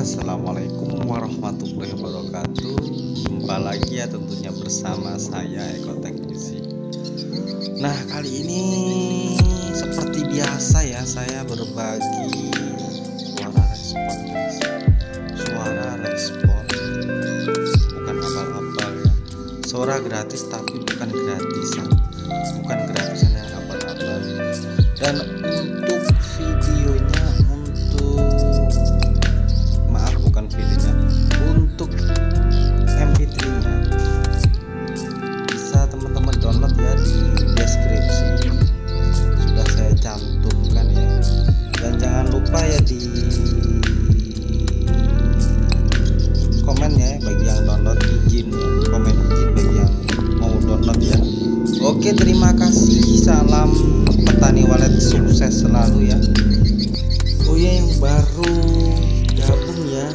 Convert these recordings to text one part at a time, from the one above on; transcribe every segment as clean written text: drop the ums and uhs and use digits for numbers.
Assalamualaikum warahmatullahi wabarakatuh. Jumpa lagi ya tentunya bersama saya Eko Teknisi. Nah, kali ini seperti biasa ya, saya berbagi suara respon guys. Suara respon bukan abal-abal ya. Suara gratis tapi bukan gratisan. Bukan gratisan yang abal-abal. Dan untuk videonya, untuk MP3 nya bisa teman-teman download ya, di deskripsi sudah saya cantumkan ya. Dan jangan lupa ya di komennya ya, bagi yang download izin ya, komen izin bagi yang mau download ya. Oke, terima kasih. Salam petani walet, sukses selalu ya. Oh ya, yang baru gabung ya,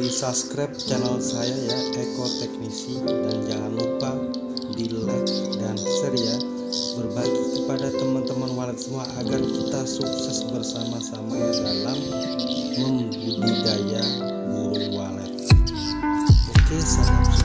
di subscribe channel saya ya, Eko Teknisi, dan jangan lupa di like dan share ya, berbagi kepada teman-teman walet semua agar kita sukses bersama-sama ya dalam membudidaya burung walet. Oke, salam.